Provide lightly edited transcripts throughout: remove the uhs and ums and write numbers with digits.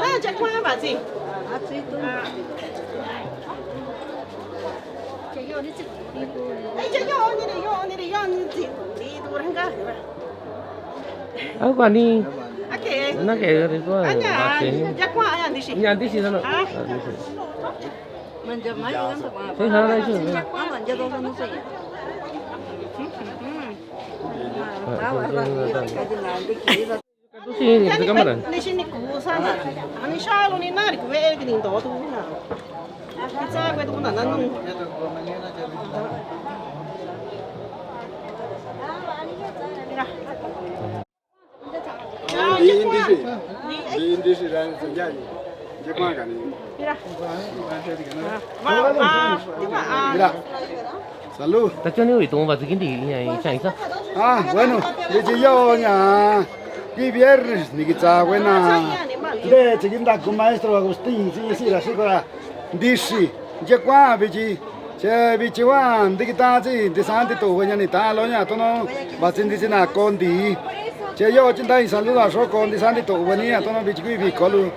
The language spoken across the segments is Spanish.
Ah, già qua va sì. Ở qua đi. Oke. Nó kể thì có Anya, già qua anya di sini. nhà tí gì đó. Manja mai kan tak apa. Thế sao đây chứ? Manja tu kan saya. Itu sih itu kamera. Di sini kusana. Ani shalo ni nari ku ve ni ndo tu na. Kita ku tu na nanu. Di industri dan senjata. Jepang kan ini. Mira. Mira. Salud. Tại nếu tụi vào cái gì này chạy sao? Ah, bueno, de yo ya. Y viernes ni kita buena. De chiquita con maestro Agustín, sí, sí, la psicóloga. Dice, ya qua bichi. Che bichi wan, de kita ji, de santi tu buena ni ta lo nya, to no, ba sin di na con di. Che yo chin dai salud a so con di santi tu buena, to no bichi qui vi colu.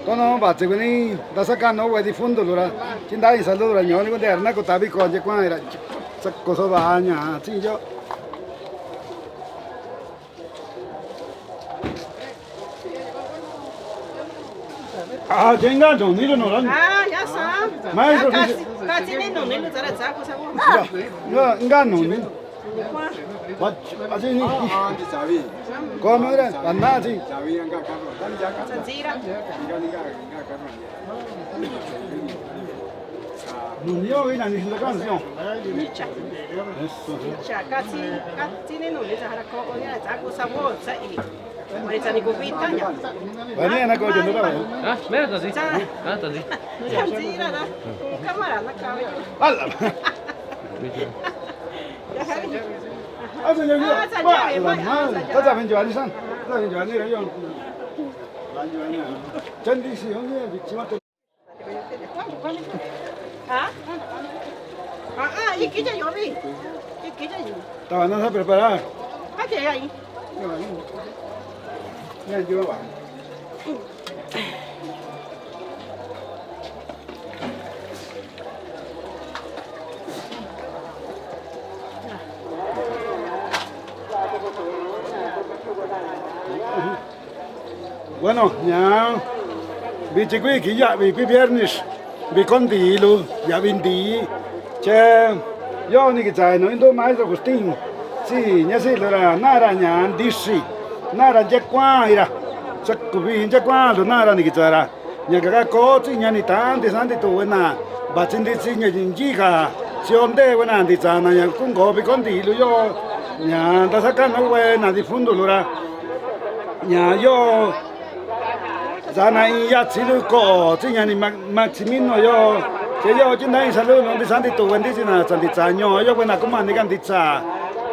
To no ba che buena, da saca no we di fondo lura. Chin dai salud la nyoni con de arna ko tabi con je qua era. Cosa va nya, sì yo. Ah, tenga don ni no lan. Ah, ya sa. Maestro, Kasi ni no ni zara za ku sa ku. no, enggak no ni. What? Aje ni. Como era? Anda sí. Sanzira. No yo vi la canción. Nicha. Eso. Cha kasi ni no ni zara ko ni za ku sa wo sa i. Mari sa ni ku pitanya. Vení a coger no la. Ah, mira tadi. Ah, tadi. Sanzira da. Kamera na ka. Alla. Ah, señor. Está también yo Alisan. Está bien yo ni yo. Chân đi xí không nhé, chỉ mà Ah? Iki ja yobi. Iki ja yobi. Tao no sé preparar. Ah, que ahí. Mira, yo va. Bueno, ya vi chiqui que ya vi viernes vi con lu ya vi che yo ni que sai no indo maestro Agustín sì nya sì la nara nya disi nara je qua ira sakku vi je qua lo nara ni que tsara nya ga ko ti nya ni tan de san de tu na ba chin de si nya ji ga sion de na di tsana nya kun go vi con lu yo nya da sacano we na di fondo lora nya yo Zana ya chilu ko chi nya ni Maximino yo che yo chin dai salu no di santi tu wendi sina santi chanyo yo buena kuma ni kan di cha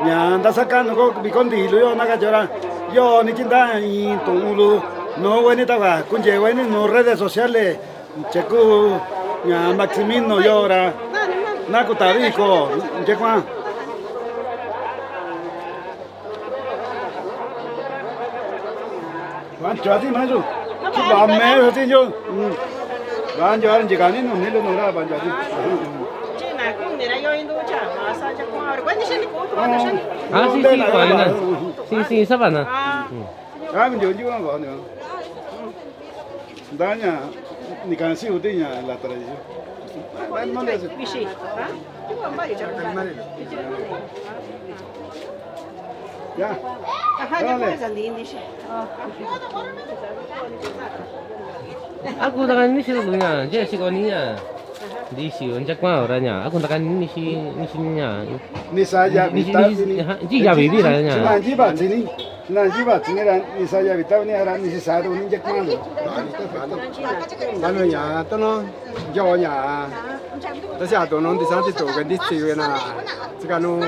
nya da sakan ko bi kon di lu yo na ga jora yo ni chin dai tu lu no weni ta ga kun je weni no redes sociales che ku nya Maximino yo ra na ku ta ri ko je kwa Wan chati ma ju Bạn mẹ rồi chứ bạn cho anh chỉ cần nín nín luôn ra bạn cho đi Chứ này cũng để yo indo cha mà sa cha qua rồi. Quên đi xin cô tu À, đó xin. si, sắp à? à mình dùng chứ không có nữa đó nha ni can siêu tí nha là tradición bạn mong được Bishi. Ha? Chứ không bao giờ ya Ha, ya qua sa din đi. Aku takkan ini sih punya, dia sih kau ni ya. Di sini orang cakap orang nya, aku takkan ini sih nya. ni saya Ni ya bibi lah nya. cuma ji bạn gì đi na jiba tinera ni sa ya bitaw ni ara ni si sa do ni jak ma lo咱们nhà tao nó do nhà tao sẽ tao nó đi sang thì tổ cái đi chơi na这个nó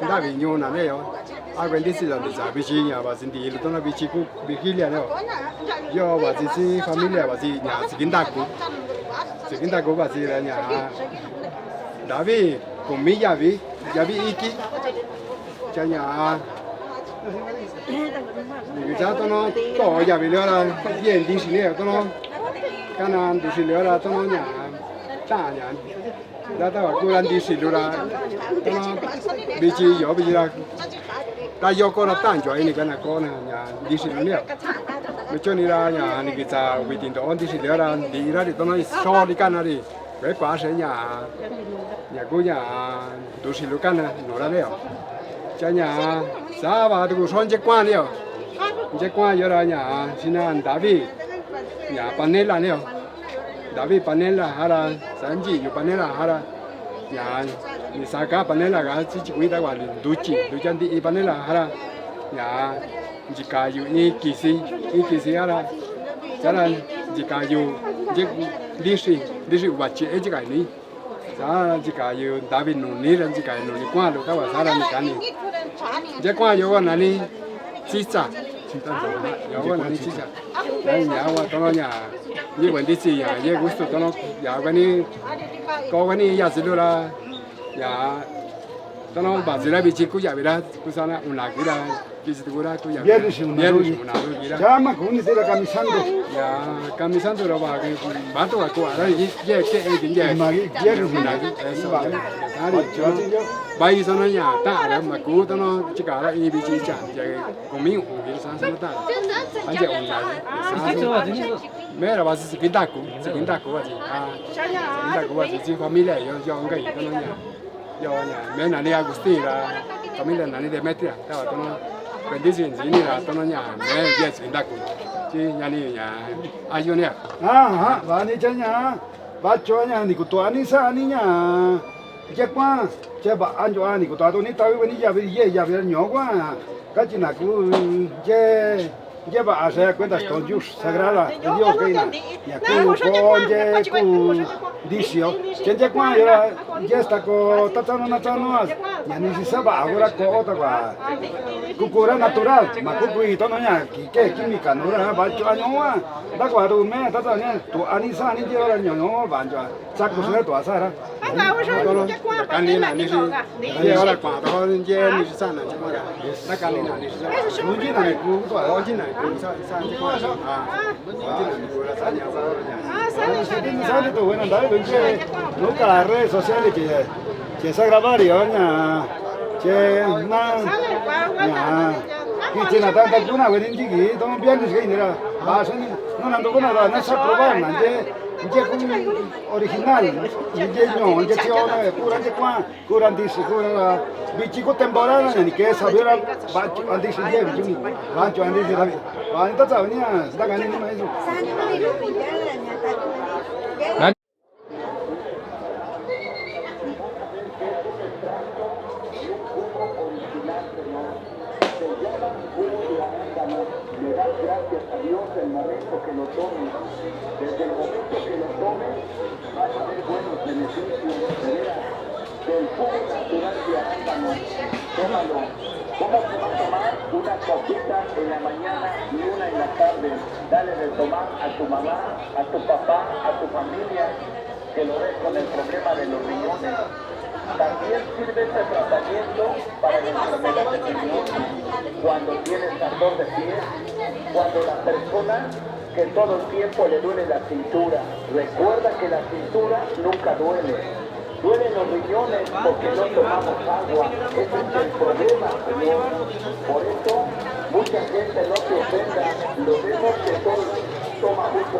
大比牛那没有啊个đi chơi là在比起nhà và xin đi lúc đó比起cũng比起了要và chỉ是 family và chỉ nhà chỉ kiến ta cũng và chỉ là nhà đã vì cùng mấy nhà vì ý kiến cho nhà người ta tao nó có nhà vì nữa là hiện đi xin nữa tao nó cái nào đi xin nữa là tao nó nhà ta nhà đã tao bảo cô ăn đi xin nữa là tao nó bị chi gió bị là ta do con nó tan cho anh cái này con nhà đi xin nữa nói cho nên là nhà này cái cha vì tiền đó đi xin nữa là đi ra thì tao nói so đi cái nào đi cái quả sẽ nhà cô nhà đi xin nữa cái này nó ra đấy cho nhà sao mà tụi con chết quan đi chết quan giờ là nhà xin ăn đá vi nhà panela nè đá vi panela hay là sản gì nhiều panela hay là nhà ni saka panela cái chỉ quý ta gọi là đu chân đi panela hay là nhà chỉ cả nhiều ý kỳ sĩ hay là cho nên chỉ cả nhiều đi sĩ vật chế chỉ cái này sao chỉ cả nhiều đá vi nụ ní là chỉ cả nụ ní quan được các bạn sao là cái này chết quan nhiều cái này chỉ trả有個人支持，有啊，當然呀，呢個啲事呀，呢個數當然有嗰啲個嗰啲日子咯啦，呀，當然把自己比起古入邊啦，古啥啦，唔拿幾啦，其實古啦古入，別是唔拿幾啦。咁啊，古你哋啦，咁santo，呀，咁santo啦話嘅，馬都話過啦，呢嘅嘅，唔係，呢個唔拿幾，係嘛？bây giờ nó nhà ta là mà cú tao nó chỉ cả là y bị chỉ chạm vậy còn miếng ủ thì sáng sáng ta anh chị ủ nhà mấy là bà sẽ kiến ta cú là gì kiến ta cú là gì chỉ family do cái gì tao nó nhà do nhà mấy là đi Agusti là family là đi Demetria tao tao nó cái đi gì là tao nó nhà mấy giờ kiến ta cú chứ nhà này nhà ai vô nè hả bà đi chơi nhà bà cho nhà thì của tôi anh sao anh nhà chết quá chế bà ăn cho anh thì của tao ní tao với ní giờ bây nhỏ quá cái chuyện này cũng chế bà sẽ quên ta con Dios sagrada Dios cái này nhà cô con chế cô đi xíu chế quá giờ chế ta có ta nó nhà ní sẽ bà agora có ta quả cô ra natural mà cô quý tao nói nhà cái química nó ra bà cho anh nhỏ ta quả đồ mẹ ta tao nhá tụi anh sao ní chế là nhỏ bà cho chắc cũng sẽ tỏa ra đó cái này là như thế là quả đó như như sao này chứ mà nó cái này là như sao cái gì này cũng tỏa có chứ này cũng sao chứ mà có chứ này cũng là sao nhà sao thì tụi nó đấy đừng chơi lúc cả redes sociales que se grabar y oña che na nhà khi trên là ta chúng nào cái đến gì tao không biết cái gì nữa bà sẽ nó làm đâu có nào là nó sắp probar mà che cũng original che nhỏ che chiều này curan đi cura bị chỉ có temporada này cái sao biết là bạn anh đi xem gì chúng bạn cho anh đi xem bạn ta sao nhỉ ta cái này mà le das gracias a Dios el momento que lo tomes. Desde el momento que lo tomes, vas a ver buenos beneficios de veras del jugo natural de arándano. Tómalo. ¿Cómo se va a tomar? Una copita en la mañana y una en la tarde. Dale de tomar a tu mamá, a tu papá, a tu familia, que lo ves con el problema de los riñones. También sirve este tratamiento para la enfermedad de riñón, cuando tienes ardor de piel, cuando la persona que todo el tiempo le duele la cintura. Recuerda que la cintura nunca duele. Duelen los riñones porque no tomamos agua. Ese es el problema, señor. Por eso, mucha gente no se ofenda. Lo vemos que todo toma mucho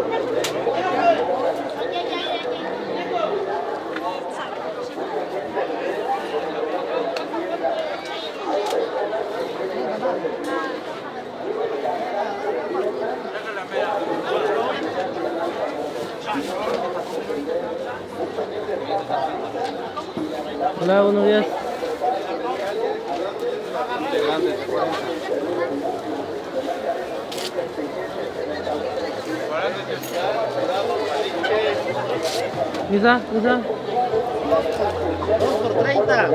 Hola, buenos días. Misa, misa. 2 por 30.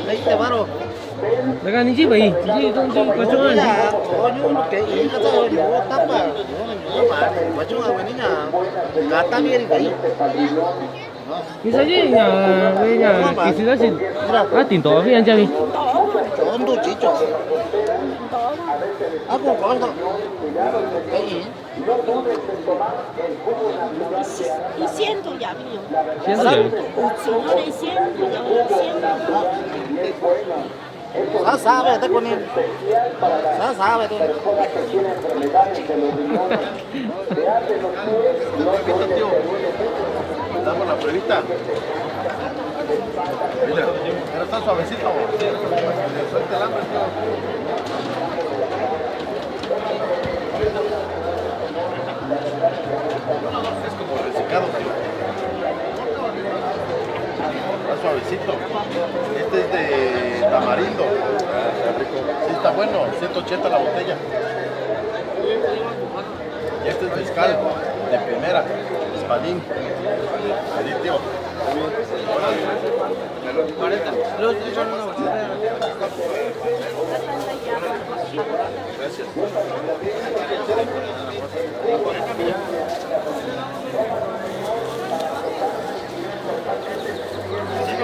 20 varos. Daga ni chi bảy, chi không chi có chỗ Bây này. giờ có những cái ý cái giờ nó tấp vào nó mà có chung là cái nhà gà tam yên cái Misa chứ nhà với nhà kỳ sĩ đó xin. Tiền tổ với anh chơi đi. chỗ tôi chỉ chỗ cũng có thôi cái gì Y siento ya, mío. Siento ya. Si no le siento, ya lo siento. xa về tới con em xa về tôi Damos la pruebita. Mira, pero está suavecito. Suelta el hambre, es como resecado, tío. Está suavecito. Este es de tamarindo. Sí, está bueno. 180 la botella. Y este es mezcal de primera. Espadín. Ahí, tío. 40 los son una bolsita Gracias.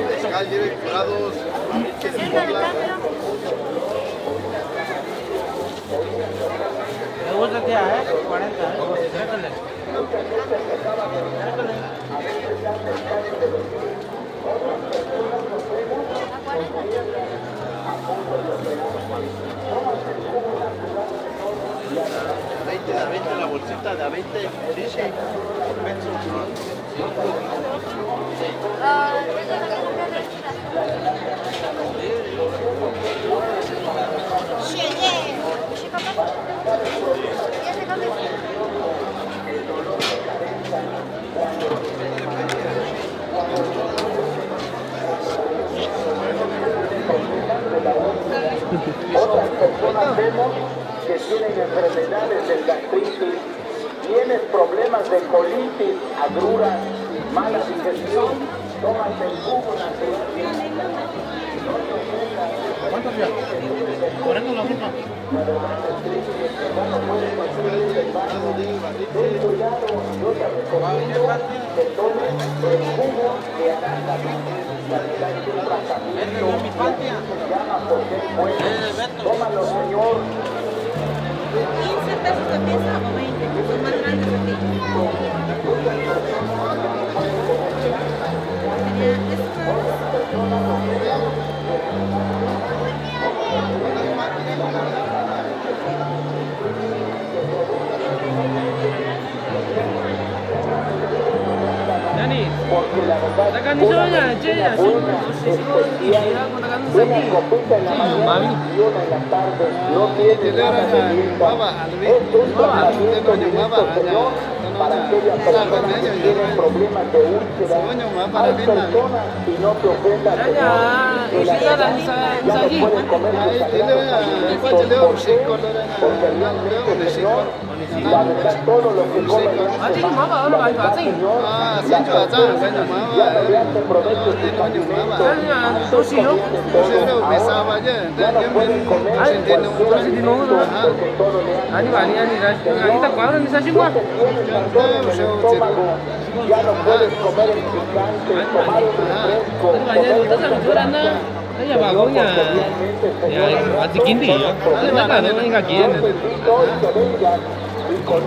Mezcal lleve curados. वो तो क्या है 40 20 de a 20 la bolsita de a 20. Sí, sí. Otras personas vemos que tienen enfermedades del gastritis, tienen problemas de colitis, agruras, mala digestión, toman el jugo natural. ¿Cuántos días? Ponemos la boca. Tómalo, señor. 15 pesos de pieza o 20, son más grandes aquí. Yani, daga ni so ya, che ya, si ya con daga no sé. Mami. Para aquellas personas que tienen problemas de úlcera, hay personas y no te ofendas, Ya ya, isi ya dan sa ji. comer sus alimentos. ¿Por qué? Porque el Dios dijo, Señor, la verdad, todo lo que comes Aji mama ono ba ba zai. ya no te prometo tus alimentos. Ya to si yo. Ya no pueden comer cualquier alimento porque todo le hace Ani bani ani ra. Ani ta kwa ni sa shi kwa. ya no puedes comer el picante, tomar un refresco, comer Ella va con nhà así quinti yo. Nó là nó ngay kia này. y con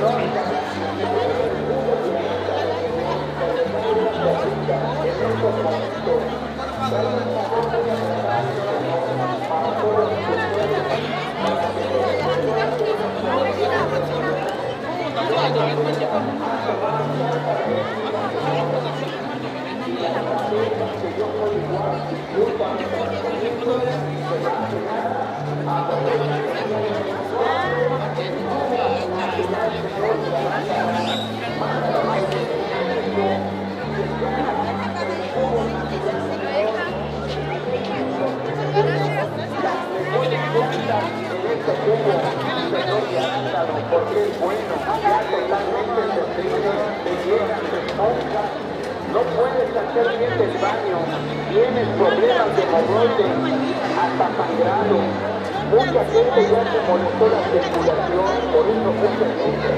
porque es bueno, ya totalmente encendido, te llegan, te esponja, no puedes hacer bien del baño, tienes problemas de hemorroides, hasta sangrado. Mucha gente ya se molestó la circulación, por eso mucha gente.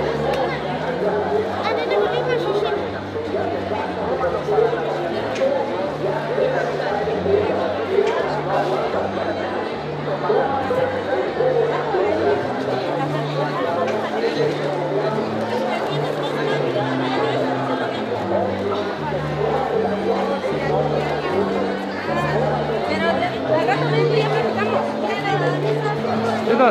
Itu.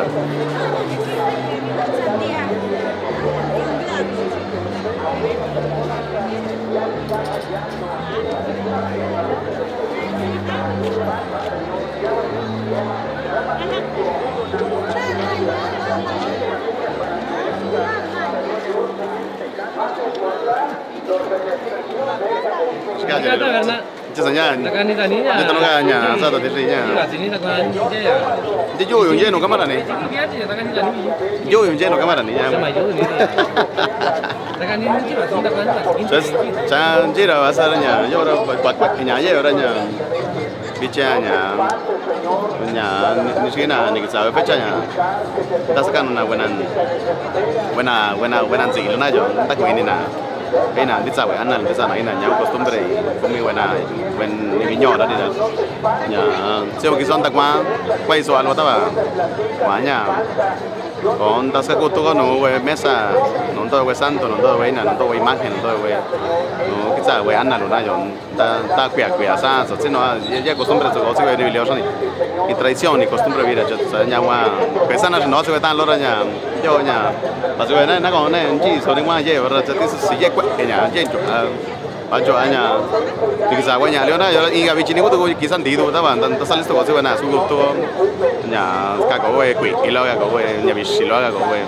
Kata karena Cesanya, tekan taninya. dia tenaganya, satu dirinya. Iya, sini tekan aja ya. Dia jauh yang jenuh kamar nih. Biasa ya tekan tani. Jauh yang jenuh kamar nih. Sama jauh nih. Tekan ini juga sini tekan lagi. Terus, jangan jira asalnya, ya orang buat penyanyi orangnya, bicaranya, punya miskinan, nih kita bacanya. Kita sekarang buenan sih, lo najo, tak ini na. Pena di sawe anal di sana ina nyang costumbre kumi wena wen ni nyo da di da nya seo ki son tak ma pai so alwa ta ba wa nya kon tas ka kutu ko no we mesa no to we santo no to we ina no to we imagen no to we no ki sa we anal na yo ta kwia sa so sino ya costumbre so si we ni bilio ni y tradizioni costumbre vira yo sa nya wa que sana no se we tan lo nya yo nya pa se we na ko na ji so ni wa ye ora ta ti si ye nhà trên chỗ ở chỗ anh nhà thì sao quay nhà liệu na giờ ý gặp vị trí này có tôi kisan đi đâu ta bạn ta sao listo có sự na su tôi nhà các cậu về quỷ lo các cậu về nhà bị xì lo các cậu về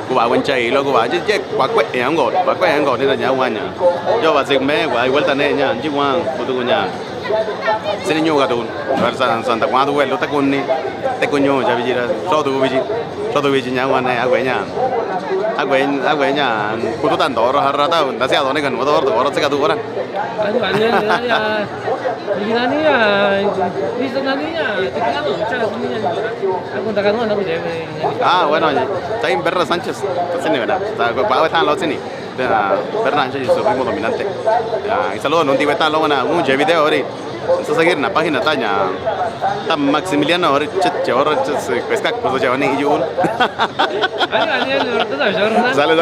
cô bảo bên chơi lo cô bảo chứ quá quậy em ngồi nên là nhà ông anh nhà do bà dịch mẹ của vuelta này nhà chứ qua của tôi nhà xin nhiều cả tôi và Santa Juan tôi lo ta con đi ta con nhiều cho vị trí là cho tôi vị trí nhà ông anh này ở quê nhà aku nya kututan to ora rata nasi atau nih kan motor to ora sekatu orang Aduh, ya. Begini ya. Bisa nantinya. Tekan lo, cara sininya. Aku tekan lo aku jadi. Bueno, está en Berra Sánchez, sini verdad. Está para estar lo sini. Berra Sánchez es su ritmo dominante. Y saludo non ti vetan lo mana un video ori. Sa seguir na página tanya. Tam Maximiliano ori chet ora pesca cosa jawani ijul. Sale.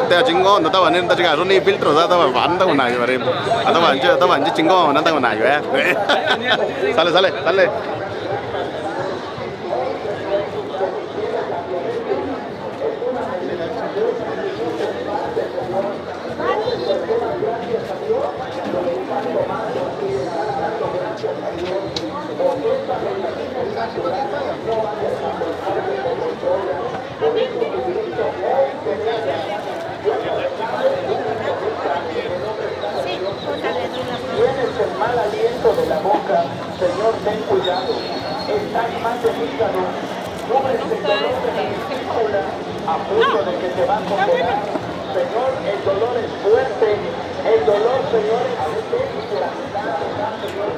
Te chingo, no estaba en tachiga, ni filtro, estaba fan, estaba una, estaba chingo, no tengo nada, Sale. Tienes el mal aliento de la boca, Señor, ten cuidado. Estás mal del hígado, sufres de dolor de la vesícula, a punto de que te va a condenar. Señor, el dolor es fuerte, el dolor, Señor, a veces se la Señor,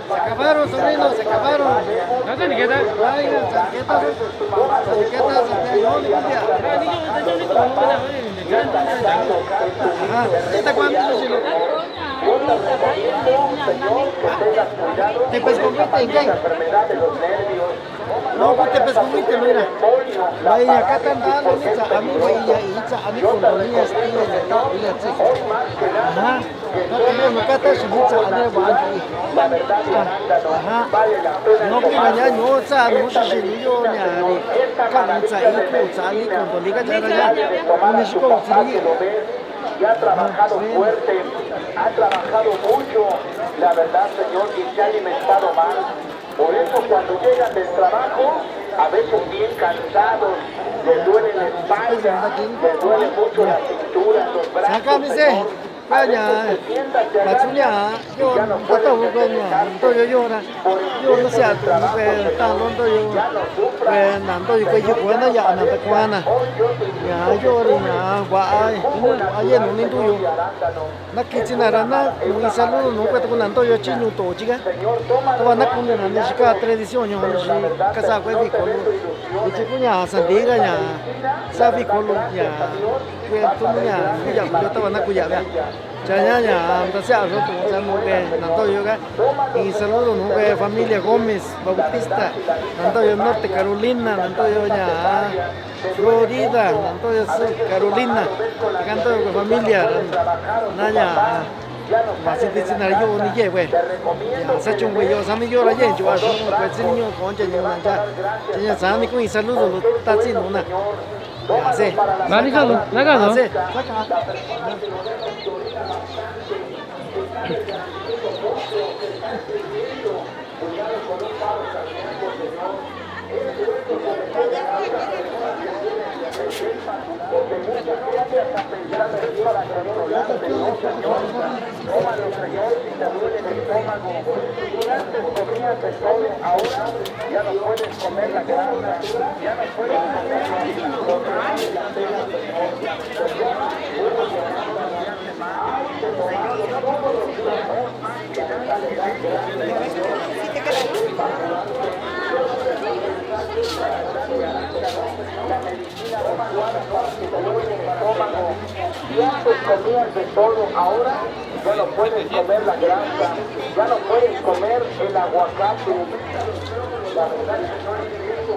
Se acabaron, sobrino, se acabaron. ¿No te etiquetas? Ay, las etiquetas, no, limpia. ¿Esta cuánto, Chilo? Te pues compete en qué? No, pues te pescuviste, mira. Ahí acá están dando, a mí, güey, y a mí con los niños, ajá. Acá está su pizza, a mí, ajá. No, que mañana no, o sea, no sé si yo, ni a mí, cansa, y cuando diga ya, no es como y ha trabajado fuerte, ha trabajado mucho, la verdad, Señor, y se ha alimentado mal. Por eso cuando llegan del trabajo, a veces bien cansados, les duele la espalda, les duele mucho la cintura, los brazos, Señor. Vaya, la chulia, yo no puedo yo llora, yo no sé, tanto yo, nando yo que yo cuando ya anda cuana, ya lloro na guay, ayer no ni tuyo, na kitchenara na muy saludo no puedo con nanto yo chino to chica, to na con na chica tradición yo no casa fue vicolo, y chico ya sandiga ya, sabe colo ya, que tú ya yo estaba na cuya ya. Chañaña, entonces a nosotros sabemos que Nantoyo y saludo a familia Gómez Bautista, Nantoyo Norte Carolina, Nantoyo Florida, Nantoyo Sur Carolina, Nantoyo familia Naya, Masiti Sinario ni lleve, se ha hecho un güey, yo sami yo la llevo, yo hago un pues niño con ya sami con y saludo está haciendo una. Sí. Manejado, nagado. Sí. Ahora ya no puedes comer la grasa, ya no puedes ya antes comías de todo, ahora ya no puedes comer la grasa, ya no puedes comer el aguacate. La verdad es que no es eso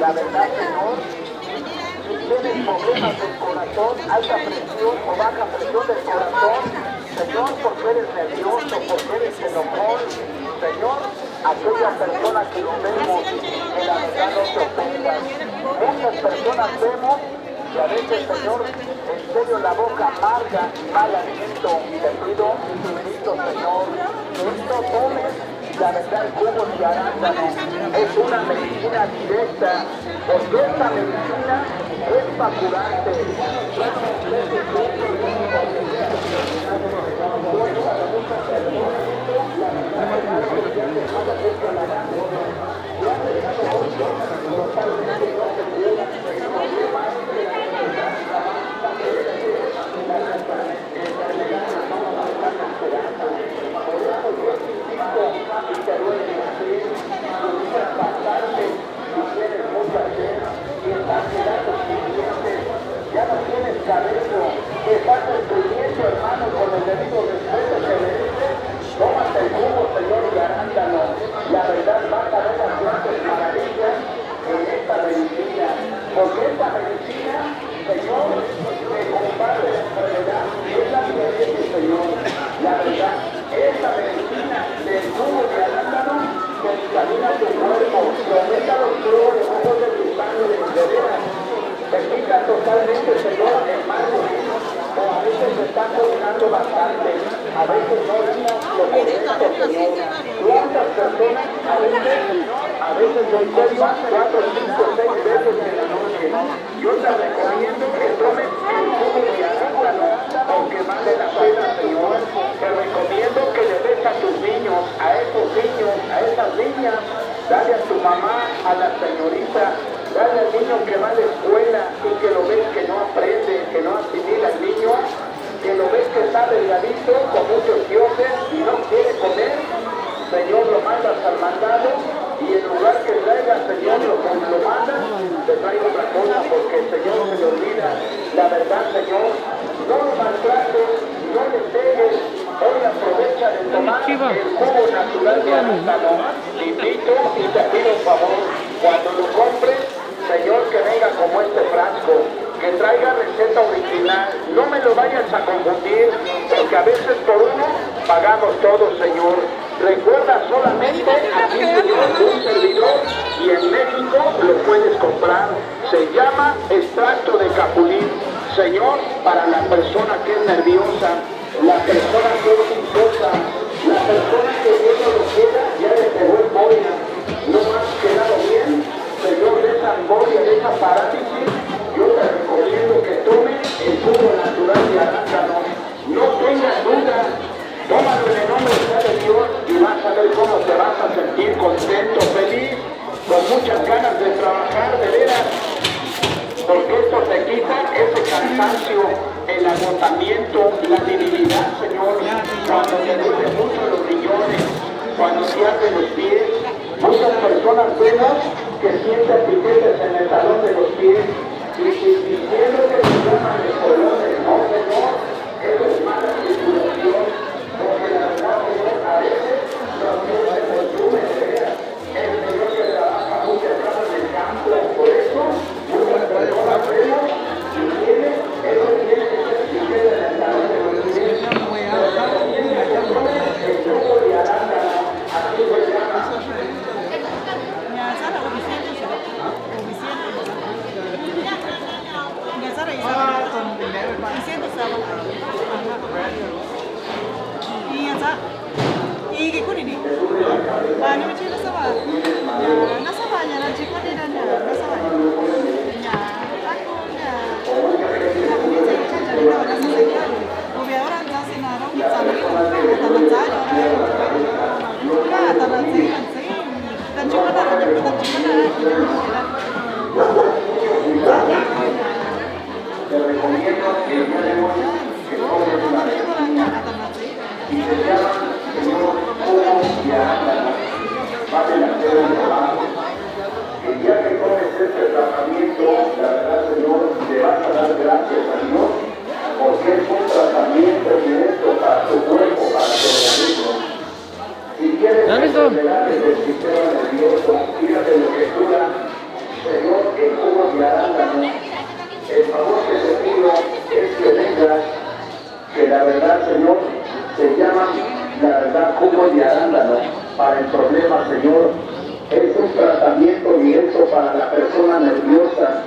la verdad, Señor, si tienes problemas del corazón, alta presión o baja presión del corazón, Señor, porque eres nervioso, porque eres enojón, Señor, aquella persona que lo vemos, que la verdad no se ofenda. Muchas personas vemos y a veces, Señor, en serio la boca amarga y mal aliento. Te pido, Cristo, Señor, que esto tomes. La verdad, el jugo de arándano es una medicina directa, porque esta medicina es para curarte. Ya no tienes cabello, que estás destruyendo, hermano, con el debido respeto que mereces. Tómate el jugo, Señor, y arándano. La verdad, vas a ver las grandes maravillas en esta medicina. Porque esta medicina, Señor, te combate la enfermedad. Es la que Señor. La verdad, esta medicina del jugo de arándano que examina tu cuerpo, que aumenta los flores, ojos de tu sangre, de veras. Te quita totalmente, Señor, el mal vecino, o a veces se está coordinando bastante, a veces no vemos lo que es, Señor. ¿Cuántas personas a veces en serio 4, 5, 6 veces en la noche? Yo te recomiendo que tomes el jugo de arándano, aunque vale la pena, Señor. Te recomiendo que le des a tus niños, a esos niños, a esas niñas, dale a tu mamá, a la señorita. Dale al niño que va a la escuela y que lo ves que no aprende, que no asimila el niño, La verdad, Señor, no lo maltrates, no le pegues. Hoy aprovecha de tomar el jugo natural de arándano. Te invito y te pido un favor, cuando lo compres, Señor, que venga como este frasco, que traiga receta original, no me lo vayas a confundir, porque a veces por uno pagamos todos, Señor. Recuerda solamente aquí un servidor y en México lo puedes comprar. Se llama extracto de capulín. Señor, para la persona que es nerviosa, la persona que es ansiosa, la persona que Dios no lo quiera, ya le pegó embolia. No has quedado bien, Señor, de esa embolia, de esa parálisis, yo te recomiendo que tomes el jugo natural de arándano. No tengas dudas, tómalo en el nombre de Dios y vas a ver cómo te vas a sentir contento, feliz, con muchas ganas de trabajar, de veras. Porque esto te quita ese cansancio, el agotamiento, la debilidad, Señor, cuando te duele mucho los riñones, cuando te arden los pies. Muchas personas vemos que sienten piquetes en el talón de los pies y diciendo que se llaman espolones. No, Señor, eso es mala circulación, porque la verdad, Señor, a veces los pies se consumen de veras. El Señor que trabaja muchas horas en el campo, por eso muchas personas vemos y tienen, eso tiene que ser piquete en el talón de los pies. El jugo de arándano, así se llama. 이게 꿀이니? 아니면 집에 써봐. 나 써봐 아니야. 나 지금 이러냐. 나 써봐. 야, 아이고, 야. 이제 이제 나 써서 고배 오란 자세나 너무 잘하는 거 잘하는 누가 따라서 이런지. 난 지금 나는 Te recomiendo que el día de hoy que tomes una vez. Se llama, Señor, jugo de arándano. Vale la pena el trabajo. El día que tomes este tratamiento, la verdad, Señor, te vas a dar gracias a Dios, porque es un tratamiento directo para tu cuerpo, para tu organismo. Si quieres enfermedades del sistema nervioso, fíjate lo que cura, Señor, el jugo de arándano. El favor que te pido es que vengas, que la verdad, Señor, se llama, la verdad, jugo de arándano para el problema, Señor. Es un tratamiento directo para la persona nerviosa,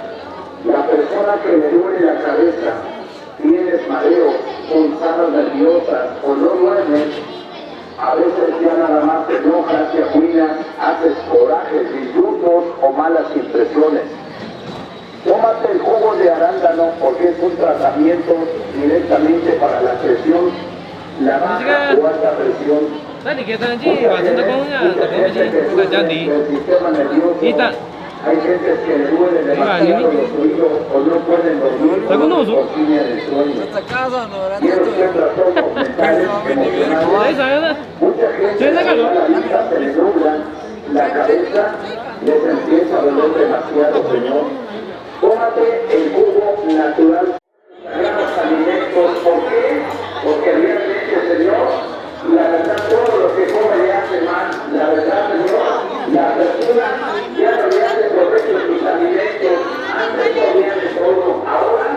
la persona que le duele la cabeza, tienes mareo, punzadas nerviosas o no duermes. A veces ya nada más te enojas, te acuinas, haces corajes, disgustos o malas impresiones. Tómate el jugo de arándano porque es un tratamiento directamente para la presión, la baja o alta presión. Tadi kita nanti baca takongnya, tak jadi. Kita. Hay gente que le duele demasiado los oídos o no pueden dormir por línea de sueño. Quiero ser trastornos mentales emocionales. Mucha gente la vista se le nubla, la cabeza les empieza a doler demasiado, Señor. Tómate el jugo natural de los alimentos. ¿Por qué? Porque realmente, Señor, la verdad, todo lo que come le hace mal. La verdad, Señor, la persona ya no le hace correcto sus alimentos. Antes comía de todo. Ahora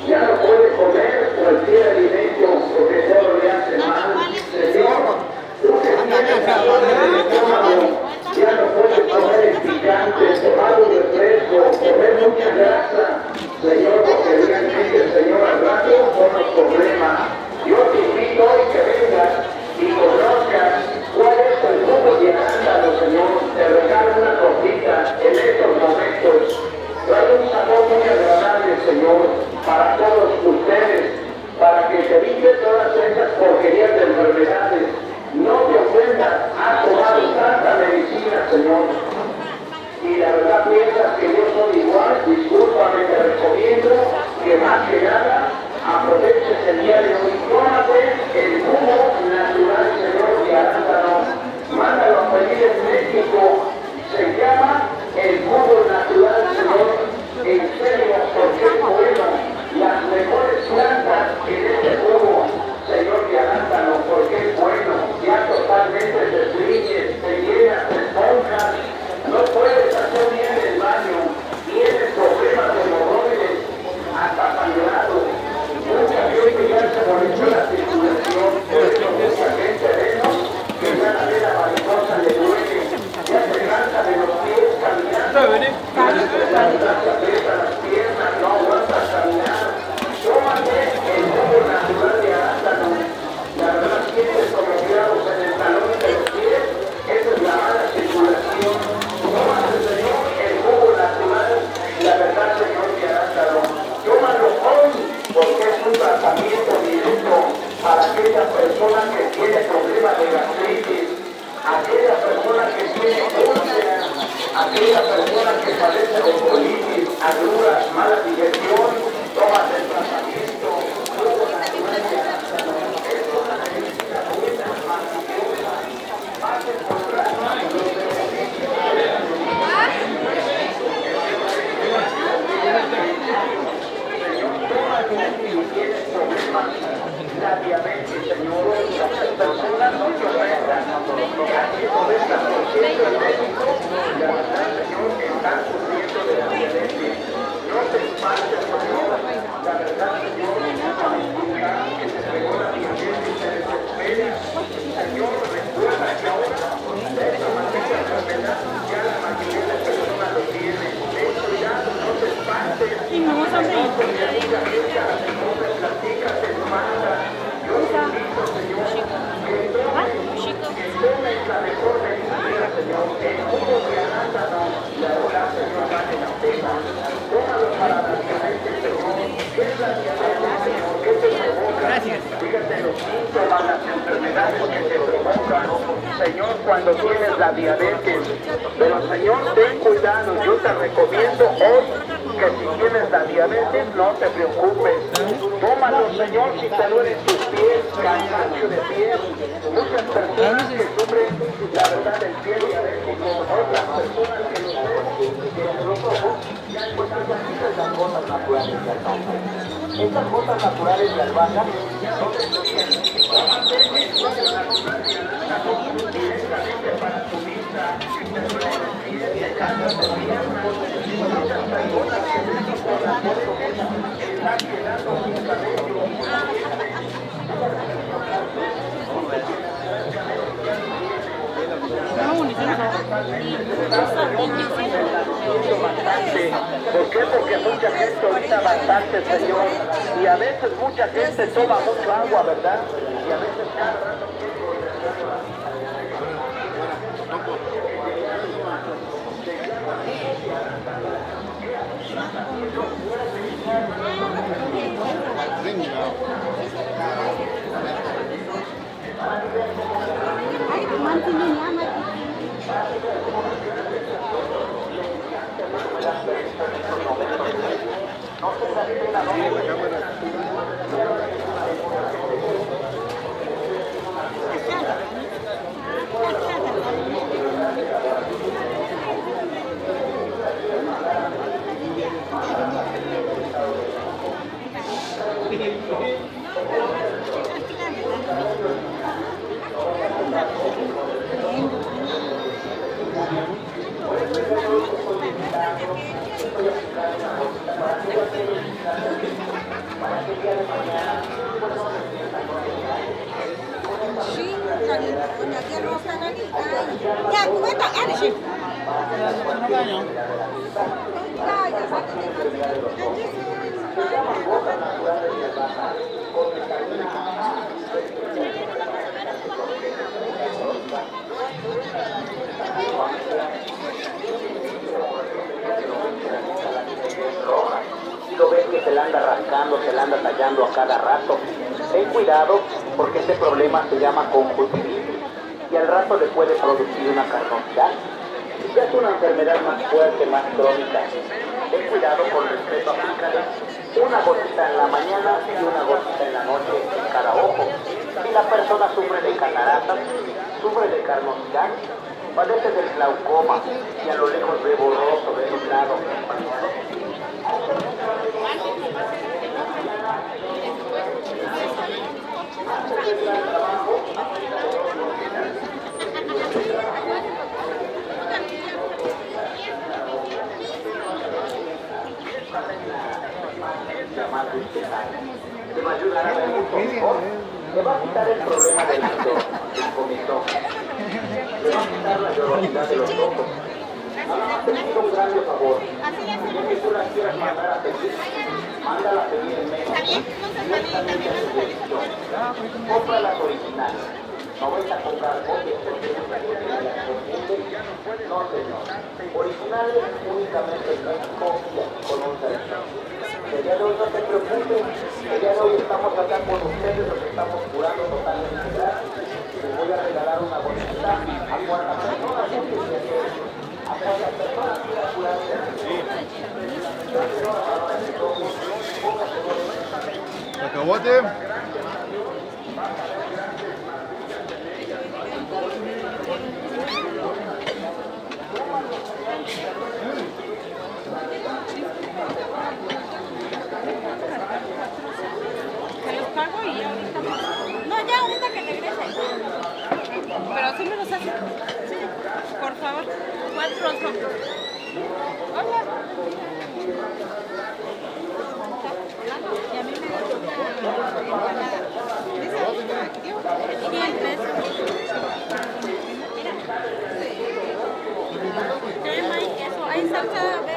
ya no puede comer cualquier alimento porque todo le hace mal. Señor, tú que tienes problemas de estómago, ya no puedes comer el picante, tomar un refresco, comer mucha grasa, Señor, porque realmente también aquella persona que padece de colitis, agruras, mala digestión, tomas el tratamiento, jugo natural de árzano, esto necesita muchas más más encontrar los beneficios de la Señor, toma si tienes problemas, la diabetes, Señor, muchas personas no se ofendan, aquí 90% de México, la verdad, Señor, están sufriendo de la diabetes. No te espantes, Señor, la verdad, Señor, que se pegó la diabetes, se desespera. Señor, recuerda que ahora esta maldita enfermedad ya la mayoría de personas lo tienen. Ten cuidado, no te espantes. Porque mucha gente a la mejor me platica, te manda. Yo te invito, Señor, que tomes la mejor medicina, Señor. El jugo de arándano y la hora, Señor, vale la pena. Tómalo para la diabetes, Señor. ¿Qué es la diabetes, Señor? ¿Qué te provoca? Fíjate los síntomas, las enfermedades que te provocan. Señor, cuando tienes la diabetes. Pero, Señor, ten cuidado. Yo te recomiendo hoy que si tienes la diabetes, no te preocupes. Tómalo, Señor, si te duelen tus pies, cansancio de pies. Muchas personas que sufren, la verdad, del pie diabético, otras personas que los ojos, ya encuentran las gotas naturales de albahaca. Estas gotas naturales de albahaca son directamente para tu vista, si te duelen los pies, te cansas de piernas, muchas personas que ven por la foto están quedando sin cabello. ¿Por qué? Porque mucha gente orina bastante, Señor, y a veces mucha gente toma mucho agua, ¿verdad? Y a veces cada rato y lo ves que se la anda rascando, se la anda tallando a cada rato. Ten cuidado porque este problema se llama conjuntivitis y al rato le puede producir una carnosidad. Y ya es una enfermedad más fuerte, más crónica. Ten cuidado con respeto, aplícale una gotita en la mañana y una gotita en la noche en cada ojo. Si la persona sufre de cataratas, sufre de carnosidad, padece del glaucoma y a lo lejos ve borroso, ve nublado. Te va a ayudar a ver mucho mejor. Te va a quitar el problema del comezón. Te va a quitar la llorosidad de los ojos. Te pido un gran favor. Si que tú la quieras mandar a pedir, mándala a pedir en México. Compra las originales. No vais a comprar copias porque no, señor. Originales únicamente en México y aquí con un servicio. El día de hoy no se preocupen, el día de hoy estamos acá con ustedes, los estamos curando totalmente gratis. Les voy a regalar una bolsita a cuarta persona, porque vos te. No, ya ahorita que regrese. Pero sí me los hace. Sí, por favor. ¿Cuántos son? Hola. Y a mí me gusta empanada. ¿Dice? 10 pesos. Mira. Crema y queso. Hay salsa verde.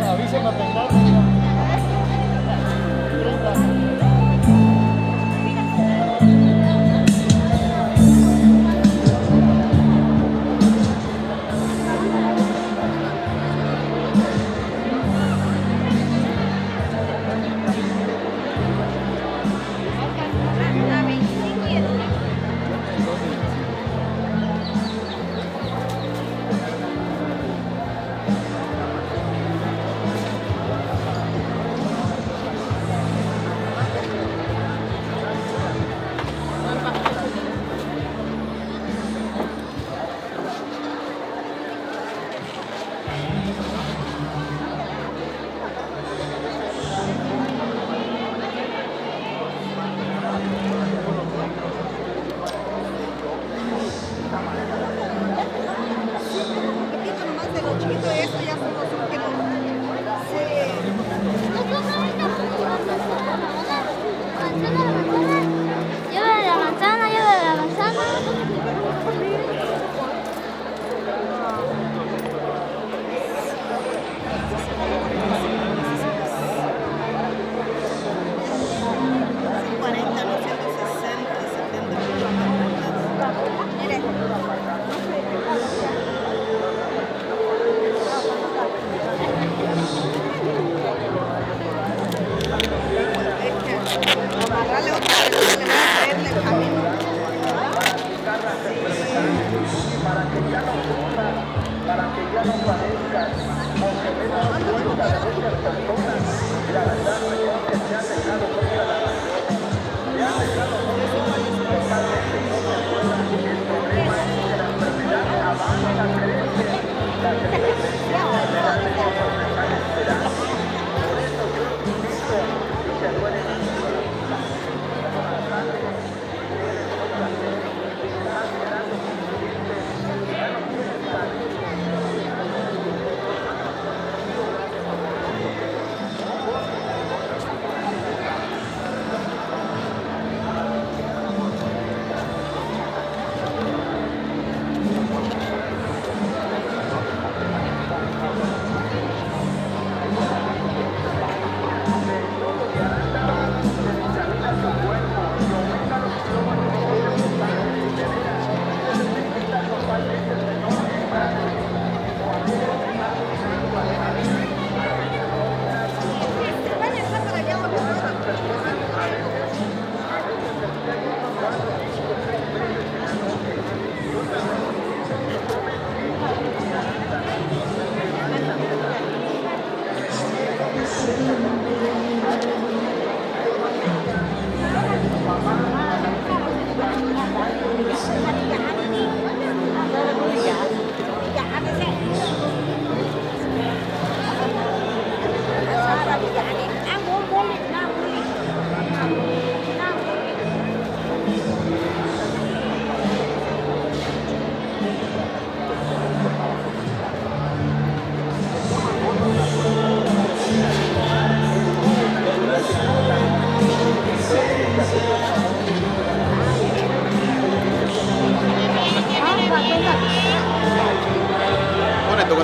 Avisen a pescar.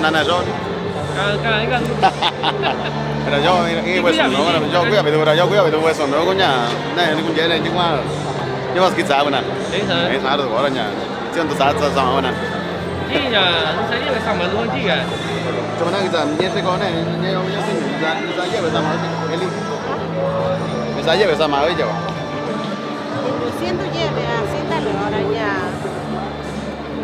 Nana John. Kaigan. Pero yo, y pues no, yo cuida, pero yo cuida, pero pues no, coña. Này, đi con dễ này chứ mà. nhưng mà cái giá bên này Đấy hả? cái giá được có là nhà chưa được giá giá bên này Chị là nó sẽ đi về sắm mà luôn chị cả. cho nên cái giá như thế có này như ông như thế giá giá về giá mà cái đi cái giá về giá mà ấy chứ Siento lleve a sienta ahora ya.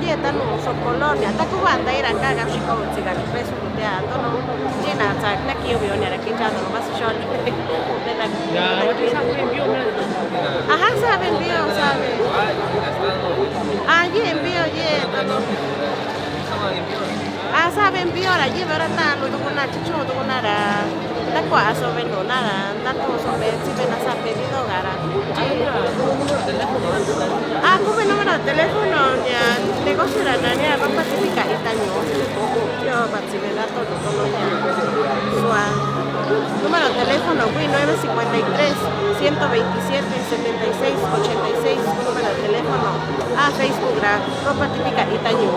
Ya tan so colonia, ta ku anda ir acá ga shiko tsiga peso ya to no. Jina ta na ki yo ne ra ki ja no vas shol. Ya, no te sabes envío una. Ajá, sabe envío, sabe. Ah, ye envío ye to no. Ah, sabe envío la ye vera ta no to na chicho to na ra. La kwa so ven no nada, na to so ven si ven a sa pedido gara. Ah, come número de teléfono ya negocio la nanya ropa típica itaño. Yo patsivela todo ya. Sua. Número de teléfono 953 127 76 86. Número de teléfono. Ah, Facebook ropa típica itaño.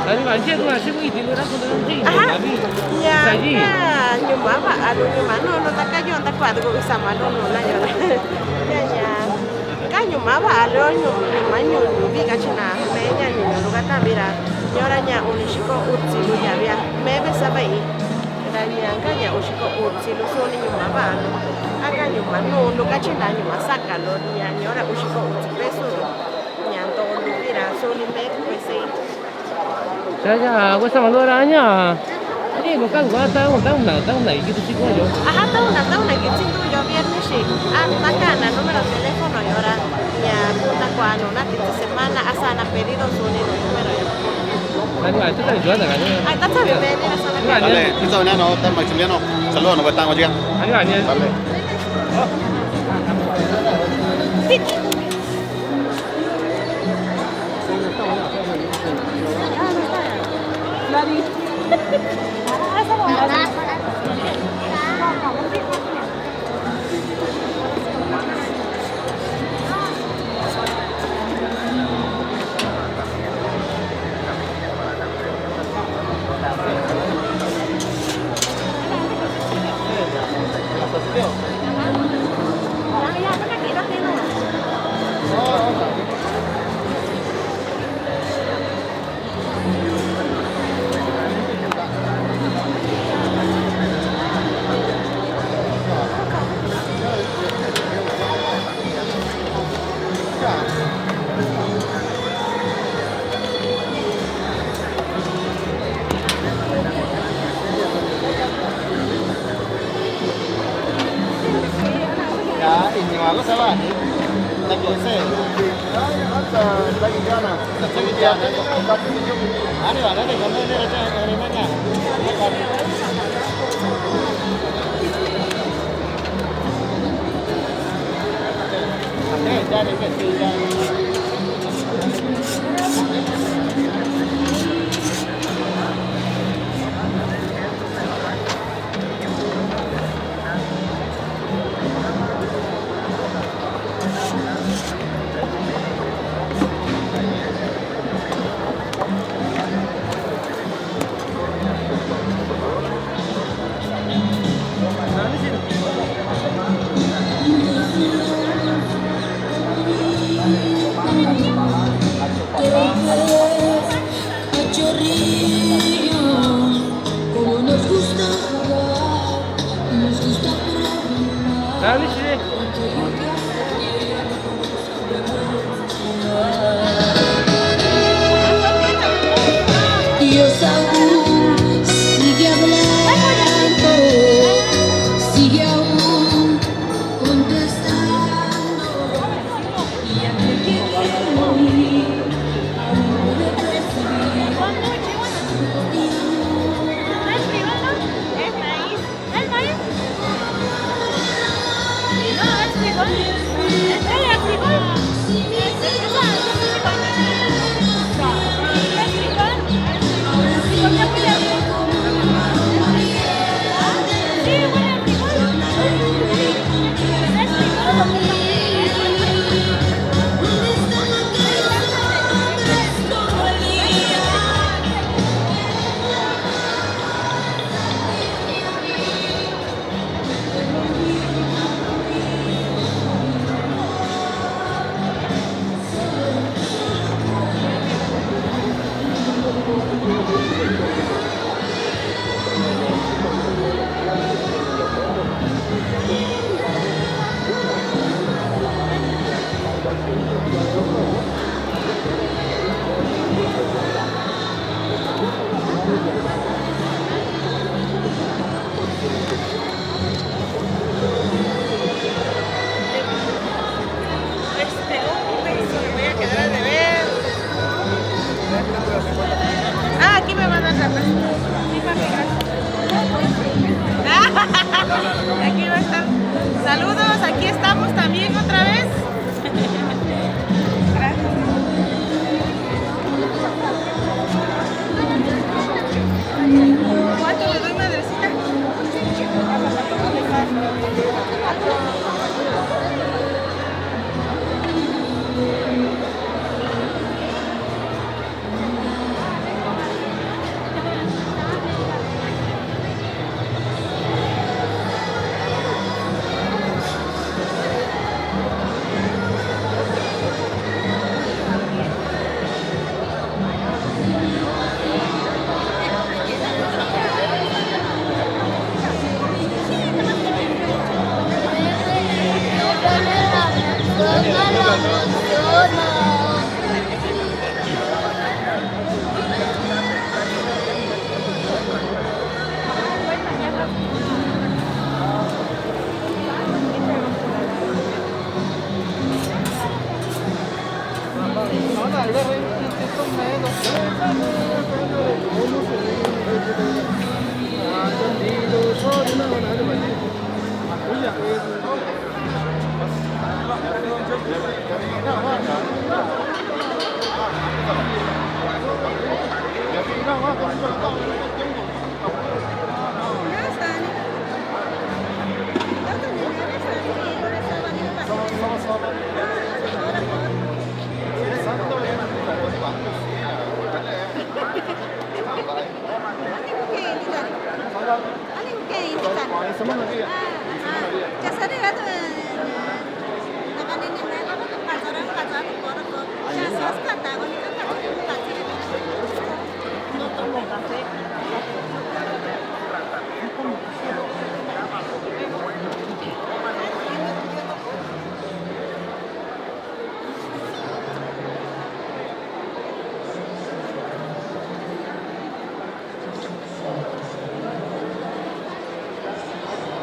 A니 완전 그 아시고 이들을 하고 있는지 Ajá. 나비. Ya, Saji. nyumaba anu nyumano no takayo ndakwado go sama no na yo. Ya. Ka nyumaba alo nyumanyo biga china menya nyuno gatambira. Nyoranya unishiko utsilu ya bia. Mebe sabai. Ndanya nganya ushiko utsilu so ni nyumaba alo. Aka nyumano no gachina nyumasaka lo nya nyora ushiko utsipeso. Nyanto ndira so ni me pese. 자자, questa allora 아니야. 아니, 뭐 갖고 왔다 나이 기도 찍고 요. Ajá, tauna que siento yo viernes sí. Ah, bacana, número de teléfono y ahora ya puta cuando una semana asana pedido su número. 아니, 완전 잘 좋아하다 가네. Ay, está bien, ven, esa 이거 la 아니야? Dale, cái dầu này nó tao mà chừng nó salón nó phải tăng vào chưa 아니 아니야. Dale. Ya, ini malu salah nih. Lagi saya. Lagi mana? Lagi dia. Ada lah, ada gambar ini ada dari mana? Oke, jadi ketiga. 나비 씨. Dios aún sigue hablando, sigue aún contestando. Y aquel que quiere morir, aún puede percibir. ¿Es maíz?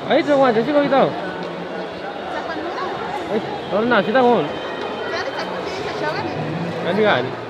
ấy cho ngoài chứ có gì đâu ấy đó là nào chứ đâu không anh đi ảnh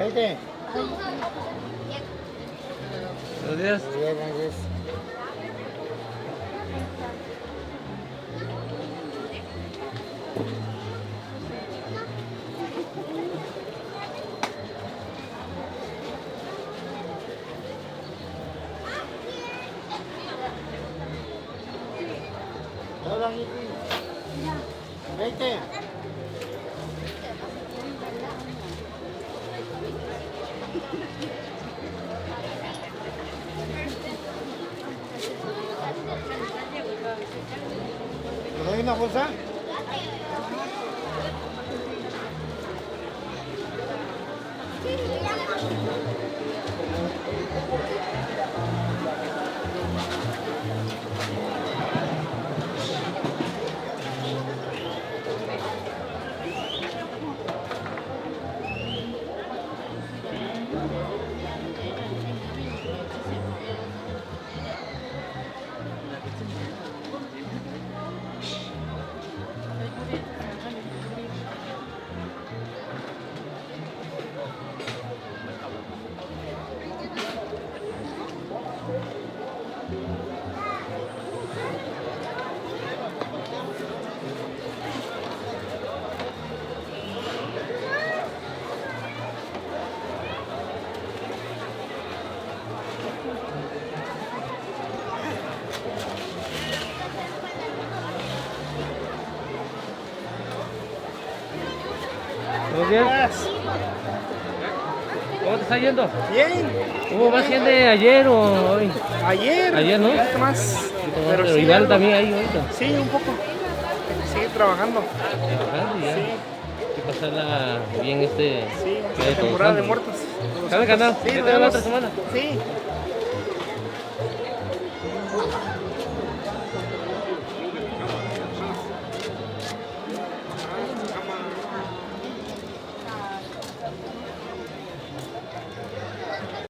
Vete. Gracias. Gracias. Vete. ¿Te doy una bolsa? ¿Todo bien? ¿Cómo te está yendo? Bien. ¿Hubo más gente ayer o hoy? Ayer. Ayer, ¿no? Un poquito más. Pero sí, igual algo. también ahí ahorita. Sí, un poco. Hay que seguir trabajando. Trabajando y ya. Sí. Hay que pasarla bien Sí, que hay temporada de todos. muertos. ¿Cada canal? Sí, ¿Qué nos te da la vemos. otra semana? Sí.